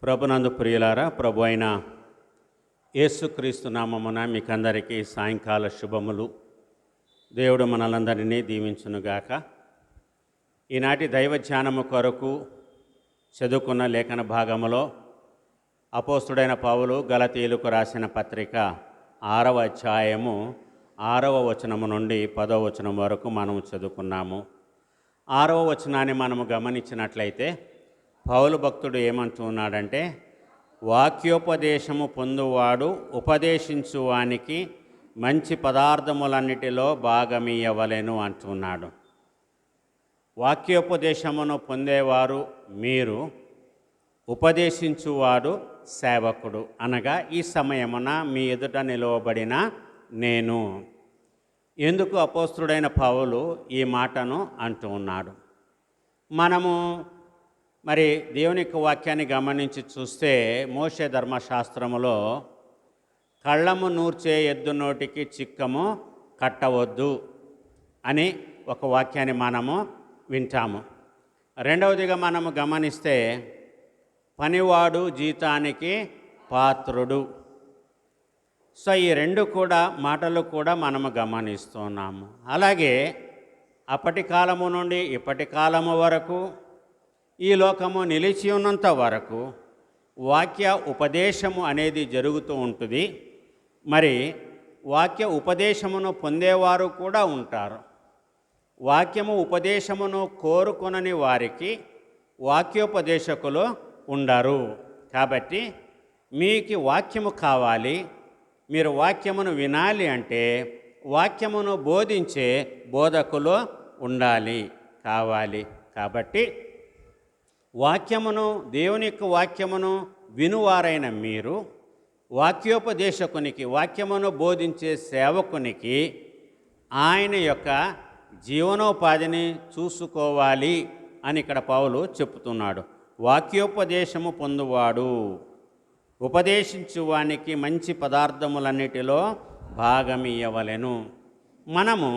ప్రభునందు ప్రియులారా, ప్రభు అయిన యేసుక్రీస్తు నామమున మీకందరికీ సాయంకాల శుభములు. దేవుడు మనలందరినీ దీవించునుగాక. ఈనాటి దైవ ధ్యానము కొరకు చదువుకున్న లేఖన భాగములో అపోస్తుడైన పౌలు గలతీయులకు రాసిన పత్రిక 6వ అధ్యాయము 6వ వచనము నుండి 10వ వచనం వరకు మనము చదువుకున్నాము. 6వ వచనాన్ని మనము గమనించినట్లయితే పౌలు భక్తుడు ఏమంటున్నాడంటే, వాక్యోపదేశము పొందువాడు ఉపదేశించువానికి మంచి పదార్థములన్నిటిలో భాగమియ్యవలెను అంటున్నాడు. వాక్యోపదేశమును పొందేవారు మీరు, ఉపదేశించువాడు సేవకుడు, అనగా ఈ సమయమున మీ ఎదుట నిలువబడిన నేను. ఎందుకు అపోస్తుడైన పౌలు ఈ మాటను అంటూ ఉన్నాడు? మనము దేవుని యొక్క వాక్యాన్ని గమనించి చూస్తే మోషే ధర్మశాస్త్రములో కళ్ళము నూర్చే ఎద్దు నోటికి చిక్కము కట్టవద్దు అని ఒక వాక్యాన్ని మనము వింటాము. రెండవదిగా మనము గమనిస్తే పనివాడు జీతానికి పాత్రుడు. సో ఈ రెండు మాటలు కూడా మనము గమనిస్తున్నాము. అలాగే అప్పటి కాలము నుండి ఇప్పటి కాలము వరకు, ఈ లోకము నిలిచి ఉన్నంత వరకు వాక్య ఉపదేశము అనేది జరుగుతూ ఉంటుంది. వాక్య ఉపదేశమును పొందేవారు కూడా ఉంటారు. వాక్యము ఉపదేశమును కోరుకొనని వారికి వాక్యోపదేశకులు ఉండరు. కాబట్టి మీకు వాక్యము కావాలి, మీరు వాక్యమును వినాలి అంటే వాక్యమును బోధించే బోధకులు ఉండాలి, కావాలి. కాబట్టి వాక్యమును, దేవుని యొక్క వాక్యమును వినువారైన మీరు వాక్యోపదేశకునికి, వాక్యమును బోధించే సేవకునికి ఆయన యొక్క జీవనోపాధిని చూసుకోవాలి అని ఇక్కడ పౌలు చెప్తున్నాడు. వాక్యోపదేశము పొందువాడు ఉపదేశించువానికి మంచి పదార్థములన్నిటిలో భాగమియ్యవలెను. మనము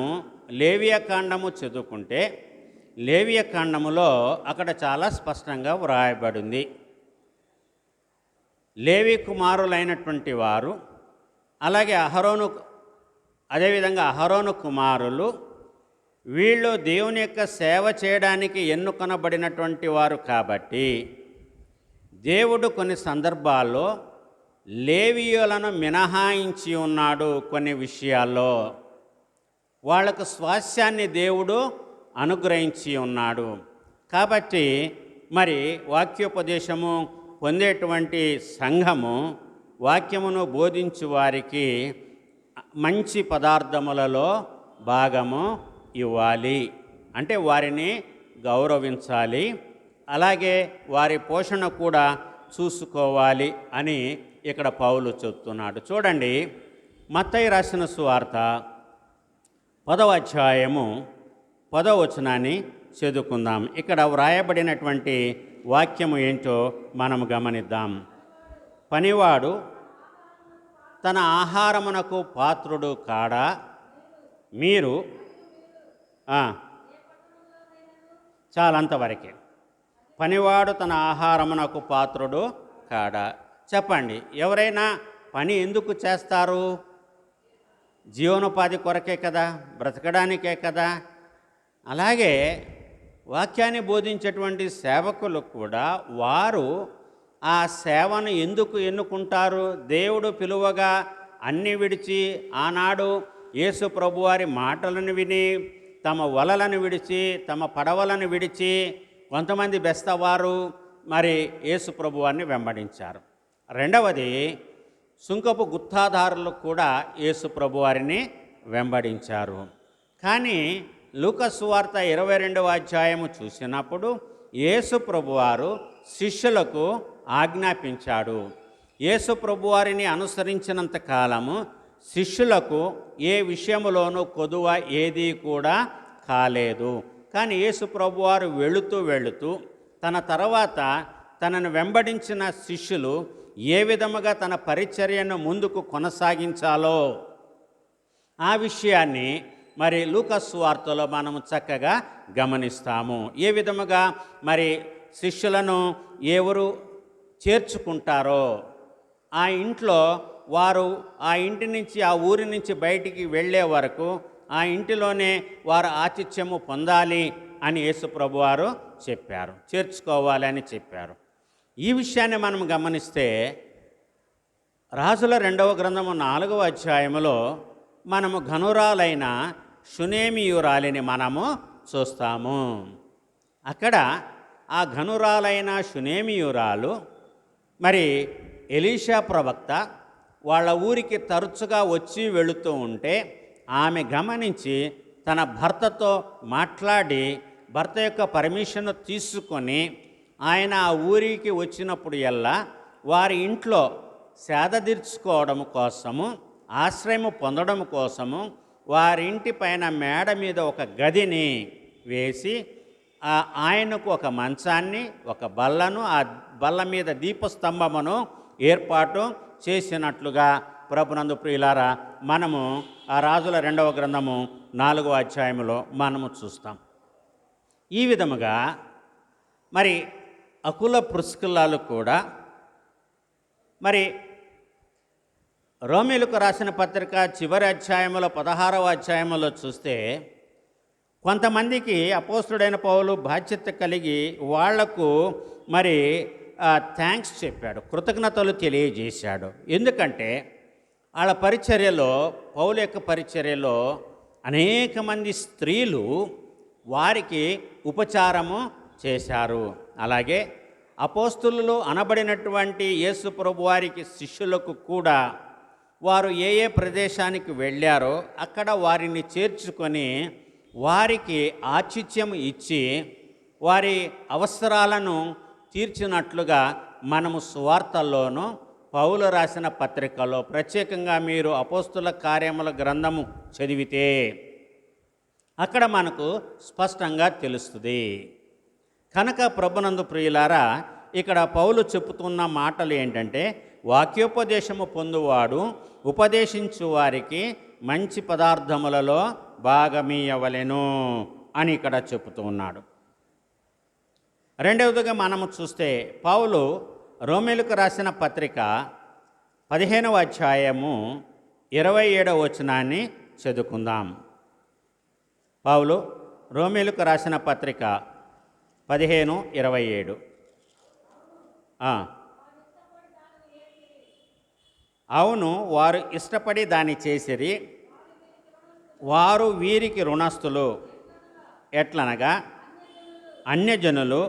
లేవియకాండము చదువుకుంటే లేవియకాండములో అక్కడ చాలా స్పష్టంగా వ్రాయబడింది. లేవి కుమారులైనటువంటి వారు, అలాగే అదేవిధంగా అహరోను కుమారులు, వీళ్ళు దేవుని యొక్క సేవ చేయడానికి ఎన్నుకొనబడినటువంటి వారు. కాబట్టి దేవుడు కొన్ని సందర్భాల్లో లేవీయులను మినహాయించి ఉన్నాడు. కొన్ని విషయాల్లో వాళ్ళకు స్వాస్యాన్ని దేవుడు అనుగ్రహించి ఉన్నాడు. కాబట్టి వాక్యోపదేశము పొందేటువంటి సంఘము వాక్యమును బోధించు వారికి మంచి పదార్థములలో భాగము ఇవ్వాలి. అంటే వారిని గౌరవించాలి, అలాగే వారి పోషణ కూడా చూసుకోవాలి అని ఇక్కడ పౌలు చెప్తున్నాడు. చూడండి, మత్తయి రాసిన సువార్త 10వ అధ్యాయము 10వ వచనాన్ని చదువుకుందాం. ఇక్కడ వ్రాయబడినటువంటి వాక్యము ఏంటో మనం గమనిద్దాం. పనివాడు తన ఆహారమునకు పాత్రుడు కాడా, మీరు చాలంతవరకే. పనివాడు తన ఆహారమునకు పాత్రుడు కాడా. చెప్పండి, ఎవరైనా పని ఎందుకు చేస్తారు? జీవనోపాధి కొరకే కదా, బ్రతకడానికే కదా. అలాగే వాక్యాన్ని బోధించేటువంటి సేవకులు కూడా వారు ఆ సేవను ఎందుకు ఎన్నుకుంటారు? దేవుడు పిలువగా అన్ని విడిచి, ఆనాడు యేసు ప్రభువారి మాటలను విని, తమ వలలను విడిచి, తమ పడవలను విడిచి కొంతమంది బెస్తవారు యేసు ప్రభువారిని వెంబడించారు. రెండవది, సుంకపు గుత్తాదారులు కూడా యేసు ప్రభువారిని వెంబడించారు. కానీ లూకా సువార్త 22వ అధ్యాయము చూసినప్పుడు యేసు ప్రభువారు శిష్యులకు ఆజ్ఞాపించాడు. యేసు ప్రభువారిని అనుసరించినంత కాలము శిష్యులకు ఏ విషయములోనూ కొదువ ఏదీ కూడా కాలేదు. కానీ యేసు ప్రభువారు వెళుతూ తన తర్వాత తనను వెంబడించిన శిష్యులు ఏ విధముగా తన పరిచర్యను ముందుకు కొనసాగించాలో ఆ విషయాన్ని లూకా సువార్తలో మనము చక్కగా గమనిస్తాము. ఏ విధముగా శిష్యులను ఎవరు చేర్చుకుంటారో ఆ ఇంట్లో వారు ఆ ఇంటి నుంచి ఆ ఊరి నుంచి బయటికి వెళ్ళే వరకు ఆ ఇంటిలోనే వారు ఆతిథ్యము పొందాలి అని యేసు ప్రభువారు చెప్పారు, చేర్చుకోవాలి అని చెప్పారు. ఈ విషయాన్ని మనం గమనిస్తే రాజుల 2వ గ్రంథము 4వ అధ్యాయములో మనము ఘనురాలైన షునేమీయురాలిని మనము చూస్తాము. అక్కడ ఆ ఘనురాలైన షునేమీయురాలు మరి ఎలీషా ప్రవక్త వాళ్ళ ఊరికి తరచుగా వచ్చి వెళుతూ ఉంటే ఆమె గమనించి తన భర్తతో మాట్లాడి భర్త యొక్క పర్మిషన్ తీసుకొని ఆయన ఆ ఊరికి వచ్చినప్పుడు ఎల్లా వారి ఇంట్లో సేద తీర్చుకోవడం కోసము, ఆశ్రయము పొందడం కోసము వారి ఇంటి పైన మేడ మీద ఒక గదిని వేసి ఆయనకు ఒక మంచాన్ని, ఒక బల్లను, ఆ బల్ల మీద దీపస్తంభమును ఏర్పాటు చేసినట్లుగా ప్రభునందు ప్రియులారా మనము ఆ రాజుల 2వ గ్రంథము 4వ అధ్యాయములో మనము చూస్తాం. ఈ విధముగా మరి అకుల ప్రిస్కిల్లాలు కూడా మరి రోమీయులకు రాసిన పత్రిక చివరి అధ్యాయములో 16వ అధ్యాయములో చూస్తే కొంతమందికి అపోస్తుడైన పౌలు బాధ్యత కలిగి వాళ్లకు మరి థ్యాంక్స్ చెప్పాడు, కృతజ్ఞతలు తెలియజేశాడు. ఎందుకంటే వాళ్ళ పరిచర్యలో, పౌలు యొక్క పరిచర్యలో అనేక మంది స్త్రీలు వారికి ఉపచారము చేశారు. అలాగే అపోస్తులు అనబడినటువంటి యేసు ప్రభు వారికి శిష్యులకు కూడా వారు ఏ ఏ ప్రదేశానికి వెళ్ళారో అక్కడ వారిని చేర్చుకొని వారికి ఆతిథ్యం ఇచ్చి వారి అవసరాలను తీర్చినట్లుగా మనము సువార్తల్లోనూ పౌలు రాసిన పత్రికలో ప్రత్యేకంగా మీరు అపోస్తుల కార్యముల గ్రంథము చదివితే అక్కడ మనకు స్పష్టంగా తెలుస్తుంది. కనుక ప్రభునందు ప్రియులారా ఇక్కడ పౌలు చెప్పుతున్న మాటలు ఏంటంటే వాక్యోపదేశము పొందువాడు ఉపదేశించు వారికి మంచి పదార్థములలో భాగమీయవలెను అని ఇక్కడ చెబుతూ ఉన్నాడు. రెండవదిగా మనము చూస్తే పౌలు రోమీయులకు రాసిన పత్రిక 15వ అధ్యాయము 27వ వచనాన్ని చదువుకుందాం. పౌలు రోమీయులకు రాసిన పత్రిక 15:27. అవును, వారు ఇష్టపడి దాన్ని చేసిరి, వారు వీరికి రుణస్థులు. ఎట్లనగా అన్యజనులు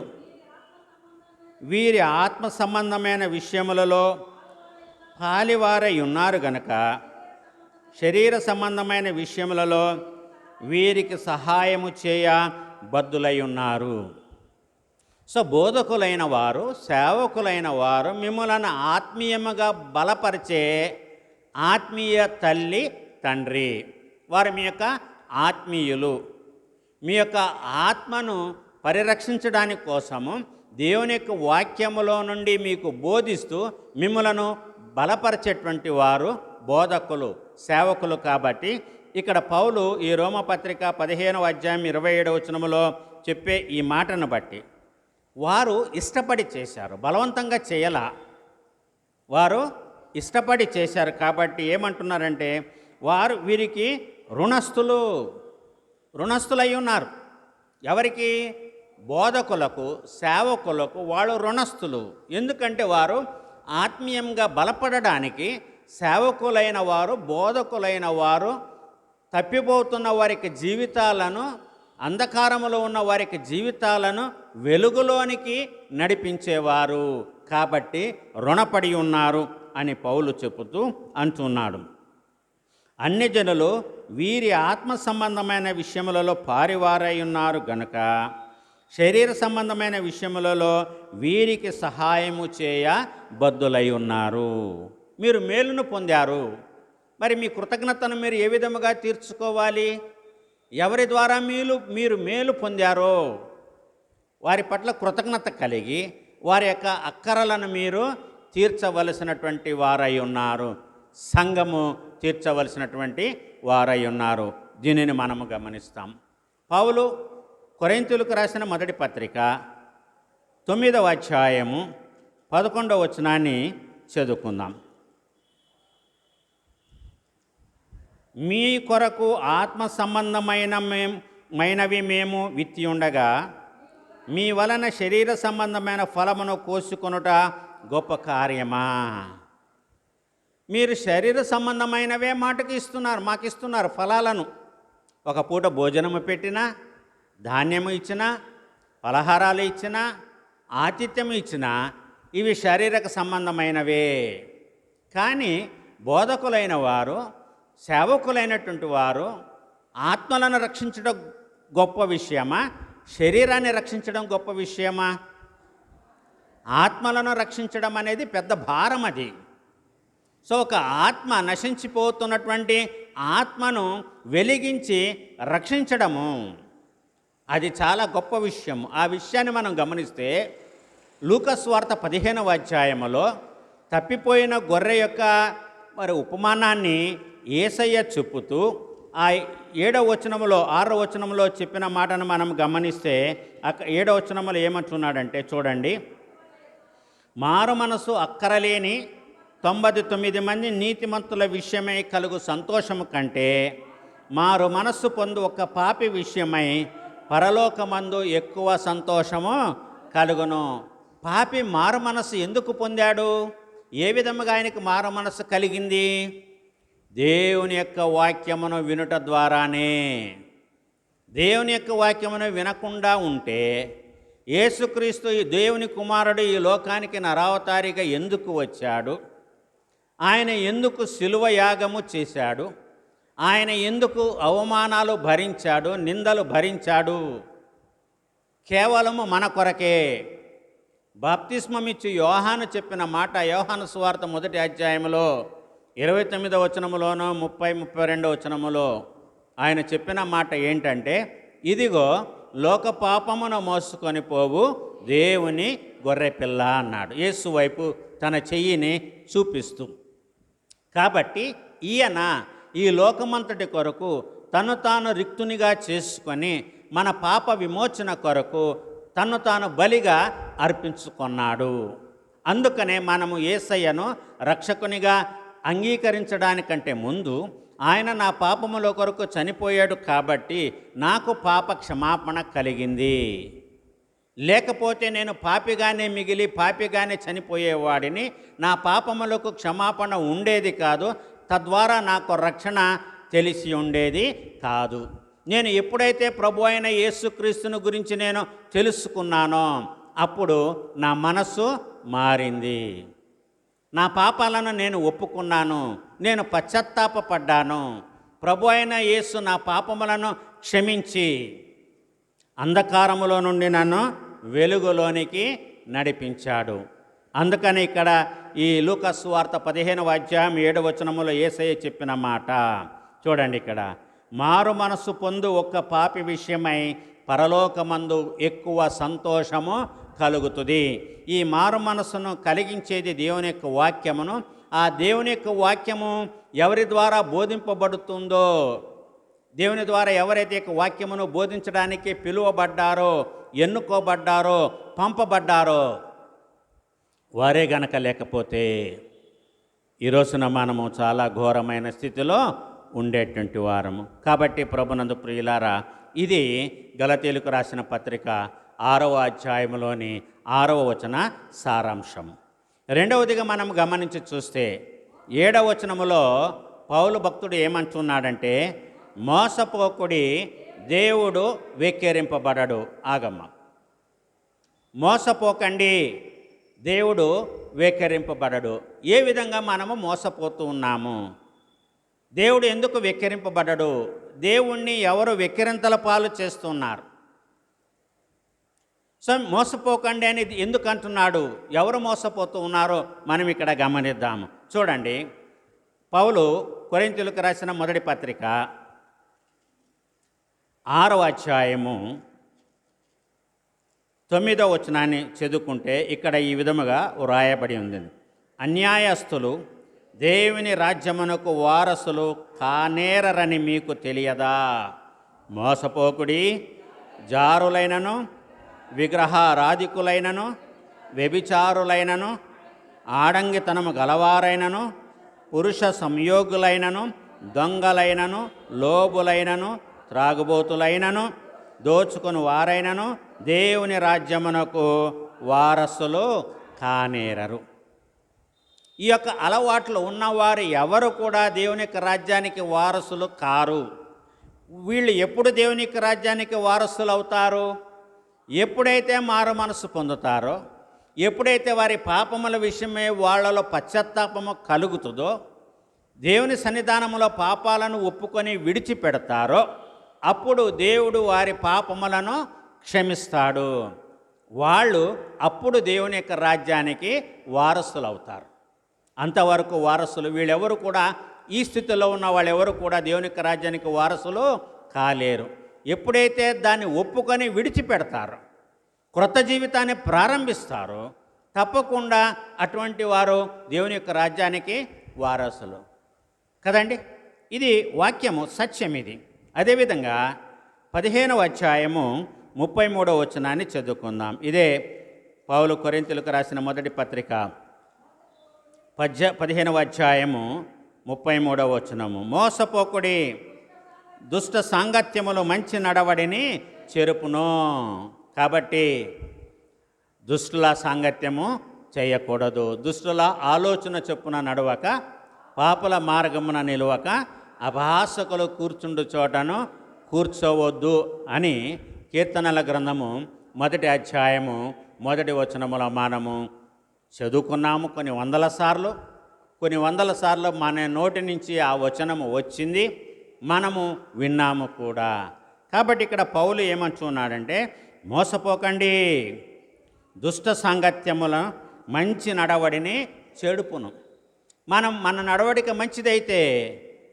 వీరి ఆత్మ సంబంధమైన విషయములలో పాలివారై ఉన్నారు గనక శరీర సంబంధమైన విషయములలో వీరికి సహాయము చేయ బద్ధులై ఉన్నారు. సో బోధకులైన వారు, సేవకులైన వారు మిమ్మలను ఆత్మీయముగా బలపరిచే ఆత్మీయ తల్లి తండ్రి, వారు మీ యొక్క ఆత్మీయులు. మీ యొక్క ఆత్మను పరిరక్షించడానికి కోసము దేవుని యొక్క వాక్యములో నుండి మీకు బోధిస్తూ మిమ్మలను బలపరిచేటువంటి వారు బోధకులు, సేవకులు. కాబట్టి ఇక్కడ పౌలు ఈ రోమపత్రిక 15వ అధ్యాయం 27వ వచనములో చెప్పే ఈ మాటను బట్టి వారు ఇష్టపడి చేశారు, బలవంతంగా చేయాల, వారు ఇష్టపడి చేశారు. కాబట్టి ఏమంటున్నారంటే వారు వీరికి రుణస్థులై ఉన్నారు. ఎవరికి? బోధకులకు, సేవకులకు వాళ్ళు రుణస్థులు. ఎందుకంటే వారు ఆత్మీయంగా బలపడడానికి సేవకులైన వారు, బోధకులైన వారు తప్పిపోతున్న వారికి జీవితాలను, అంధకారములో ఉన్న వారికి జీవితాలను వెలుగులోనికి నడిపించేవారు. కాబట్టి రుణపడి ఉన్నారు అని పౌలు చెబుతూ అంటున్నాడు. అన్యజనులు వీరి ఆత్మ సంబంధమైన విషయములలో పారివారై ఉన్నారు గనుక శరీర సంబంధమైన విషయములలో వీరికి సహాయము చేయ బద్ధులై ఉన్నారు. మీరు మేలును పొందారు, మరి మీ కృతజ్ఞతను మీరు ఏ విధముగా తీర్చుకోవాలి? ఎవరి ద్వారా మీరు మేలు పొందారో వారి పట్ల కృతజ్ఞత కలిగి వారి యొక్క అక్కరలను మీరు తీర్చవలసినటువంటి వారై ఉన్నారు. సంఘము తీర్చవలసినటువంటి వారై ఉన్నారు. దీనిని మనము గమనిస్తాం. పౌలు కొరింథీయులకు రాసిన మొదటి పత్రిక 9వ అధ్యాయము 11వ వచనాన్ని చదువుకుందాం. మీ కొరకు ఆత్మ సంబంధమైనవి మేము విత్తి ఉండగా మీ వలన శరీర సంబంధమైన ఫలమును కోసుకొనుట గొప్ప కార్యమా? మీరు శరీర సంబంధమైనవే మాకు ఇస్తున్నారు ఫలాలను. ఒక పూట భోజనము పెట్టినా, ధాన్యము ఇచ్చినా, పలహారాలు ఇచ్చినా, ఆతిథ్యము ఇచ్చినా ఇవి శారీరక సంబంధమైనవే. కానీ బోధకులైన వారు, సేవకులైనటువంటి వారు ఆత్మలను రక్షించడం గొప్ప విషయమా, శరీరాన్ని రక్షించడం గొప్ప విషయమా? ఆత్మలను రక్షించడం అనేది పెద్ద భారం అది. సో ఒక ఆత్మ, నశించిపోతున్నటువంటి ఆత్మను వెలిగించి రక్షించడము అది చాలా గొప్ప విషయం. ఆ విషయాన్ని మనం గమనిస్తే లూకా సువార్త 15వ అధ్యాయములో తప్పిపోయిన గొర్రె యొక్క ఉపమానాన్ని యేసయ్య చెప్పుతూ ఆ 7వ వచనములో 6వ వచనంలో చెప్పిన మాటను మనం గమనిస్తే 7వ వచనంలో ఏమంటున్నాడంటే చూడండి, మారు మనసు అక్కరలేని 99 మంది నీతిమంతుల విషయమై కలుగు సంతోషము కంటే మారు మనస్సు పొందు ఒక పాపి విషయమై పరలోకమందు ఎక్కువ సంతోషము కలుగును. పాపి మారు మనస్సు ఎందుకు పొందాడు? ఏ విధముగా ఆయనకు మారు మనస్సు కలిగింది? దేవుని యొక్క వాక్యమును వినుట ద్వారానే. దేవుని యొక్క వాక్యమును వినకుండా ఉంటే యేసుక్రీస్తు ఈ దేవుని కుమారుడు ఈ లోకానికి నరావతారిగా ఎందుకు వచ్చాడు? ఆయన ఎందుకు శిలువ యాగము చేశాడు? ఆయన ఎందుకు అవమానాలు భరించాడు, నిందలు భరించాడు? కేవలము మన కొరకే. బాప్తిస్మమిచ్చి యోహాను చెప్పిన మాట యోహాను సువార్త 1వ అధ్యాయంలో 29వ వచనములోనో 32వ వచనములో ఆయన చెప్పిన మాట ఏంటంటే, ఇదిగో లోక పాపమును మోసుకొని పోవు దేవుని గొర్రెపిల్ల అన్నాడు, యేసు వైపు తన చెయ్యిని చూపిస్తూ. కాబట్టి ఈయన ఈ లోకమంతటి కొరకు తను తాను రిక్తునిగా చేసుకొని మన పాప విమోచన కొరకు తను తాను బలిగా అర్పించుకున్నాడు. అందుకనే మనము యేసయ్యను రక్షకునిగా అంగీకరించడానికంటే ముందు ఆయన నా పాపముల కొరకు చనిపోయాడు కాబట్టి నాకు పాప క్షమాపణ కలిగింది. లేకపోతే నేను పాపిగానే మిగిలి పాపిగానే చనిపోయేవాడిని, నా పాపములకు క్షమాపణ ఉండేది కాదు, తద్వారా నాకు రక్షణ తెలిసి ఉండేది కాదు. నేను ఎప్పుడైతే ప్రభు అయిన యేసుక్రీస్తుని గురించి నేను తెలుసుకున్నానో అప్పుడు నా మనస్సు మారింది. నా పాపాలను నేను ఒప్పుకున్నాను, నేను పశ్చాత్తాపపడ్డాను. ప్రభు అయిన యేసు నా పాపములను క్షమించి అంధకారములో నుండి నన్ను వెలుగులోనికి నడిపించాడు. అందుకని ఇక్కడ ఈ లూకా సువార్త 15వ అధ్యాయం 7వ వచనములో యేసయ్య చెప్పిన మాట చూడండి. ఇక్కడ మారు మనసు పొందు ఒక్క పాపి విషయమై పరలోకమందు ఎక్కువ సంతోషము కలుగుతుంది. ఈ మారు మనసును కలిగించేది దేవుని యొక్క వాక్యమును. ఆ దేవుని యొక్క వాక్యము ఎవరి ద్వారా బోధింపబడుతుందో, దేవుని ద్వారా ఎవరైతే వాక్యమును బోధించడానికి పిలువబడ్డారో, ఎన్నుకోబడ్డారో, పంపబడ్డారో వారే గనక లేకపోతే ఈరోజున మనము చాలా ఘోరమైన స్థితిలో ఉండేటువంటి వారము. కాబట్టి ప్రభునందు ప్రియులారా, ఇది గలతీయులకు రాసిన పత్రిక 6వ అధ్యాయంలోని 6వ వచన సారాంశం. రెండవదిగా మనం గమనించి చూస్తే 7వ వచనములో పౌలు భక్తుడు ఏమంటున్నాడంటే, మోసపోకుడి దేవుడు వెక్కిరింపబడడు. ఆగమ్మ, మోసపోకండి, దేవుడు వెక్కిరింపబడడు. ఏ విధంగా మనము మోసపోతూ ఉన్నాము? దేవుడు ఎందుకు వెక్కిరింపబడడు? దేవుణ్ణి ఎవరు వెక్కిరింతల పాలు చేస్తున్నారు? సో మోసపోకండి అనేది ఎందుకు అంటున్నాడు? ఎవరు మోసపోతూ ఉన్నారో మనం ఇక్కడ గమనిద్దాము. చూడండి, పౌలు కొరింథీయులకు రాసిన మొదటి పత్రిక 6వ అధ్యాయము 9వ వచనాన్ని చదువుకుంటే ఇక్కడ ఈ విధముగా వ్రాయబడి ఉంది, అన్యాయస్తులు దేవుని రాజ్యమునకు వారసులు కానేరరని మీకు తెలియదా? మోసపోకుడి, జారులైనను విగ్రహారాధికులైనను వ్యభిచారులైనను, ఆడంగితనము గలవారైనను, పురుష సంయోగులైనను, దొంగలైనను, లోబులైనను, త్రాగుబోతులైనను, దోచుకొని వారైనను దేవుని రాజ్యమునకు వారసులు కానేరరు. ఈ యొక్క అలవాట్లు ఉన్నవారు ఎవరు కూడా దేవుని యొక్క రాజ్యానికి వారసులు కారు. వీళ్ళు ఎప్పుడు దేవుని యొక్క రాజ్యానికి వారసులు అవుతారు? ఎప్పుడైతే మారు మనసు పొందుతారో, ఎప్పుడైతే వారి పాపముల విషయమే వాళ్ళలో పశ్చాత్తాపము కలుగుతుందో, దేవుని సన్నిధానములో పాపాలను ఒప్పుకొని విడిచిపెడతారో, అప్పుడు దేవుడు వారి పాపములను క్షమిస్తాడు. వాళ్ళు అప్పుడు దేవుని యొక్క రాజ్యానికి వారసులు అవుతారు. అంతవరకు వారసులు వీళ్ళెవరు కూడా, ఈ స్థితిలో ఉన్న వాళ్ళెవరు కూడా దేవుని యొక్క రాజ్యానికి వారసులు కాలేరు. ఎప్పుడైతే దాన్ని ఒప్పుకొని విడిచిపెడతారో, క్రొత్త జీవితాన్ని ప్రారంభిస్తారో, తప్పకుండా అటువంటి వారు దేవుని యొక్క రాజ్యానికి వారసులు కదండి. ఇది వాక్యము, సత్యం ఇది. అదేవిధంగా 15వ అధ్యాయము 33వ వచనాన్ని చదువుకుందాం. ఇదే పౌలు కొరింథీయులకు రాసిన మొదటి పత్రిక 15వ అధ్యాయము 33వ వచనము. మోసపోకుడి, దుష్ట సాంగత్యములు మంచి నడవడిని చెరుపును. కాబట్టి దుష్టుల సాంగత్యము చేయకూడదు. దుష్టుల ఆలోచన చొప్పున నడవక, పాపుల మార్గమున నిలవక, అభాసకులు కూర్చుండు చోటను కూర్చోవద్దు అని కీర్తనల గ్రంథము 1వ అధ్యాయము 1వ వచనములో మనము చదువుకున్నాము. కొన్ని వందల సార్లు మన నోటి నుంచి ఆ వచనము వచ్చింది, మనము విన్నాము కూడా. కాబట్టి ఇక్కడ పౌలు ఏమంటున్నాడంటే, మోసపోకండి, దుష్ట సాంగత్యముల మంచి నడవడిని చెడుపును. మన నడవడిక మంచిదైతే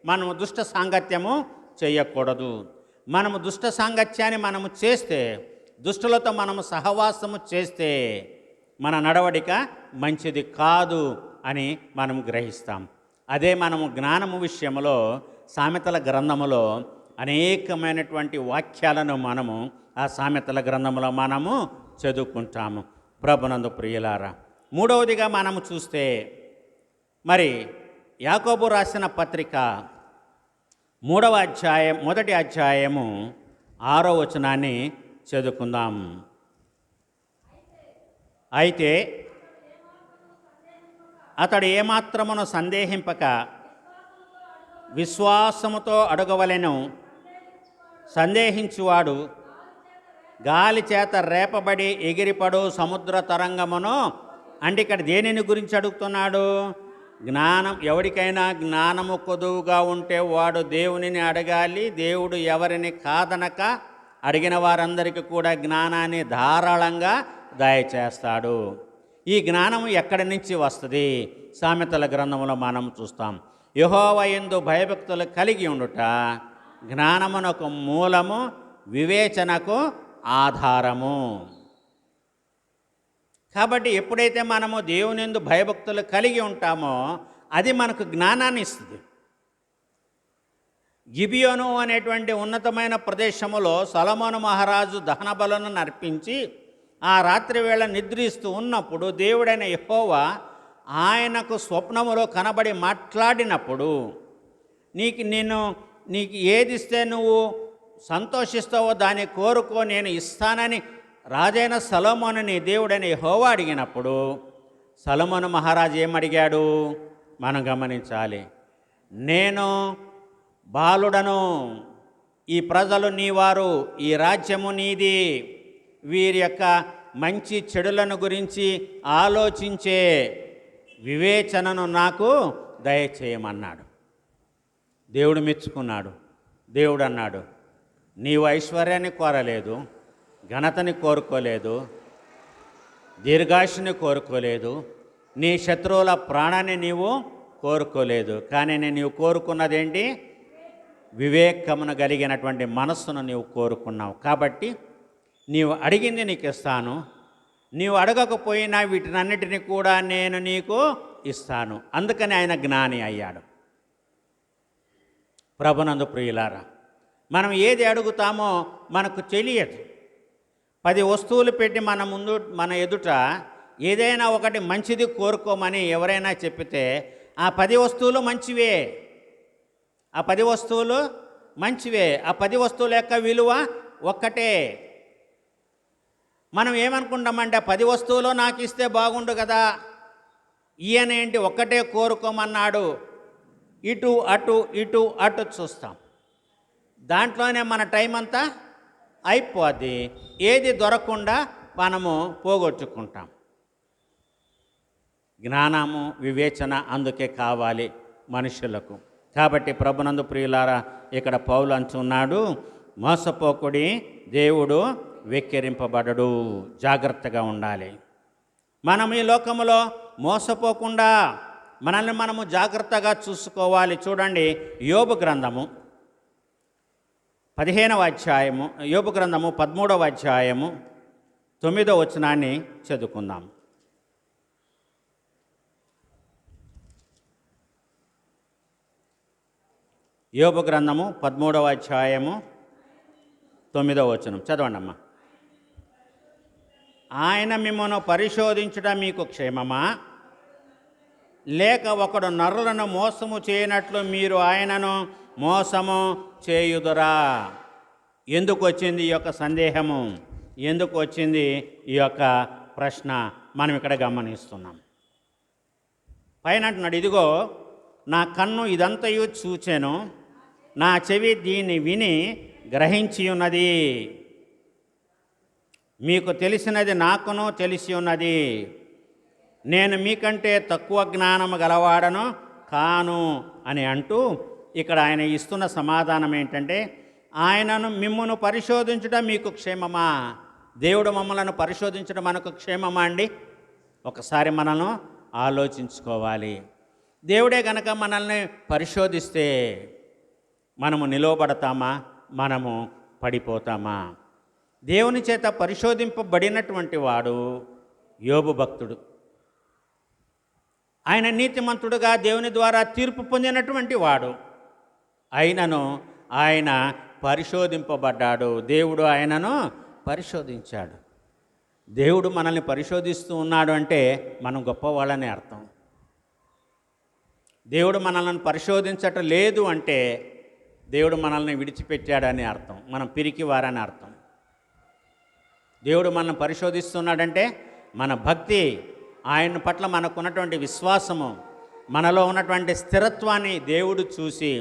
మనము దుష్ట సాంగత్యము చేయకూడదు. మనము దుష్ట సాంగత్యాన్ని మనము చేస్తే, దుష్టులతో మనము సహవాసము చేస్తే మన నడవడిక మంచిది కాదు అని మనం గ్రహిస్తాం. అదే మనము జ్ఞానము విషయంలో సామెతల గ్రంథములో అనేకమైనటువంటి వాక్యాలను మనము ఆ సామెతల గ్రంథములో మనము చదువుకుంటాము. ప్రభునందు ప్రియులారా, మూడవదిగా మనము చూస్తే, మరి యాకోబు రాసిన పత్రిక 1వ అధ్యాయము 6వ వచనాన్ని చదువుకుందాం. అయితే అతడు ఏమాత్రమును సందేహింపక విశ్వాసముతో అడగవలెను. సందేహించువాడు గాలి చేత రేపబడి ఎగిరిపడు సముద్ర తరంగమును. అంటే ఇక్కడ దేనిని గురించి అడుగుతున్నాడు? జ్ఞానం. ఎవరికైనా జ్ఞానము కొదువుగా ఉంటే వాడు దేవునిని అడగాలి. దేవుడు ఎవరిని కాదనక అడిగిన వారందరికీ కూడా జ్ఞానాన్ని ధారాళంగా దయచేస్తాడు. ఈ జ్ఞానం ఎక్కడి నుంచి వస్తుంది? సామెతల గ్రంథంలో మనం చూస్తాం. యెహోవా యందు భయభక్తులు కలిగి ఉండుట జ్ఞానమునకు మూలము, వివేచనకు ఆధారము. కాబట్టి ఎప్పుడైతే మనము దేవుని యందు భయభక్తులు కలిగి ఉంటామో అది మనకు జ్ఞానాన్ని ఇస్తుంది. గిబియోను అనేటువంటి ఉన్నతమైన ప్రదేశములో సొలొమోను మహారాజు దహన బలులను నర్పించి ఆ రాత్రి వేళ నిద్రిస్తూ ఉన్నప్పుడు దేవుడైన యెహోవా ఆయనకు స్వప్నములో కనబడి మాట్లాడినప్పుడు, నీకు ఏది ఇస్తే నువ్వు సంతోషిస్తావో దాన్ని కోరుకో, నేను ఇస్తానని రాజైన సొలొమోనుని దేవుడైన యెహోవా అడిగినప్పుడు సొలొమోను మహారాజు ఏమడిగాడు మనం గమనించాలి. నేను బాలుడను, ఈ ప్రజలు నీవారు, ఈ రాజ్యము నీది, వీరి యొక్క మంచి చెడులను గురించి ఆలోచించే వివేచనను నాకు దయచేయమన్నాడు. దేవుడు మెచ్చుకున్నాడు. దేవుడు అన్నాడు, నీవు ఐశ్వర్యాన్ని కోరలేదు, ఘనతని కోరుకోలేదు, దీర్ఘాయుష్ని కోరుకోలేదు, నీ శత్రువుల ప్రాణాన్ని నీవు కోరుకోలేదు, కానీ నీవు కోరుకున్నదేంటి? వివేకమును కలిగినటువంటి మనస్సును నీవు కోరుకున్నావు. కాబట్టి నీవు అడిగింది నీకు ఇస్తాను, నీవు అడగకపోయినా వీటినన్నిటినీ కూడా నేను నీకు ఇస్తాను. అందుకని ఆయన జ్ఞాని అయ్యాడు. ప్రభునందు ప్రియులారా, మనం ఏది అడుగుతామో మనకు తెలియదు. 10 వస్తువులు పెట్టి మన ఎదుట ఏదైనా ఒకటి మంచిది కోరుకోమని ఎవరైనా చెప్పితే ఆ 10 వస్తువులు మంచివే, ఆ 10 వస్తువులు మంచివే, ఆ 10 వస్తువుల యొక్క విలువ ఒక్కటే. మనం ఏమనుకుంటామంటే 10 వస్తువులు నాకు ఇస్తే బాగుండు కదా, ఈయనేంటి ఒక్కటే కోరుకోమన్నాడు, ఇటు అటు ఇటు అటు చూస్తాం. దాంట్లోనే మన టైం అంతా అయిపోద్ది, ఏది దొరకకుండా మనము పోగొట్టుకుంటాం. జ్ఞానము వివేచన అందుకే కావాలి మనుషులకు. కాబట్టి ప్రభునందు ప్రియులారా, ఇక్కడ పౌలు అంటున్నాడు, మోసపోకుడి, దేవుడు వెక్కిరింపబడడు. జాగ్రత్తగా ఉండాలి. మనం ఈ లోకములో మోసపోకుండా మనల్ని మనము జాగ్రత్తగా చూసుకోవాలి. చూడండి, యోబు గ్రంథము 15వ అధ్యాయము, యోబు గ్రంథము 13వ అధ్యాయము 9వ వచనాన్ని చదువుకుందాం. యోబు గ్రంథము 13వ అధ్యాయము 9వ వచనం చదవండి అమ్మా. ఆయన మిమ్మల్ని పరిశోధించడం మీకు క్షేమమా? లేక ఒకడు నరులను మోసము చేయనట్లు మీరు ఆయనను మోసము చేయుదురా? ఎందుకు వచ్చింది ఈ యొక్క సందేహము? ఎందుకు వచ్చింది ఈ యొక్క ప్రశ్న? మనం ఇక్కడ గమనిస్తున్నాం. పైన అంటున్నాడు, ఇదిగో నా కన్ను ఇదంతయు చూచెను, నా చెవి దీన్ని విని గ్రహించి ఉన్నది. మీకు తెలిసినది నాకును తెలిసి ఉన్నది. నేను మీకంటే తక్కువ జ్ఞానము గలవాడను కాను అని అంటూ ఇక్కడ ఆయన ఇస్తున్న సమాధానం ఏంటంటే, ఆయనను మిమ్మును పరిశోధించడం మీకు క్షేమమా? దేవుడు మమ్మలను పరిశోధించడం మనకు క్షేమమా అండి? ఒకసారి మనల్ని ఆలోచించుకోవాలి. దేవుడే గనక మనల్ని పరిశోధిస్తే మనము నిలవబడతామా, మనము పడిపోతామా? దేవుని చేత పరిశోధింపబడినటువంటి వాడు యోబు భక్తుడు. ఆయన నీతిమంతుడుగా దేవుని ద్వారా తీర్పు పొందినటువంటి వాడు. అయినను ఆయన పరిశోధింపబడ్డాడు. దేవుడు ఆయనను పరిశోధించాడు. దేవుడు మనల్ని పరిశోధిస్తూ ఉన్నాడు అంటే మనం గొప్పవాళ్ళని అర్థం. దేవుడు మనల్ని పరిశోధించటం లేదు అంటే దేవుడు మనల్ని విడిచిపెట్టాడని అర్థం, మనం పిరికివారని అర్థం. దేవుడు మనల్ని పరిశోధిస్తున్నాడంటే మన భక్తి, ఆయన పట్ల మనకున్నటువంటి విశ్వాసము, మనలో ఉన్నటువంటి స్థిరత్వాన్ని దేవుడు చూసి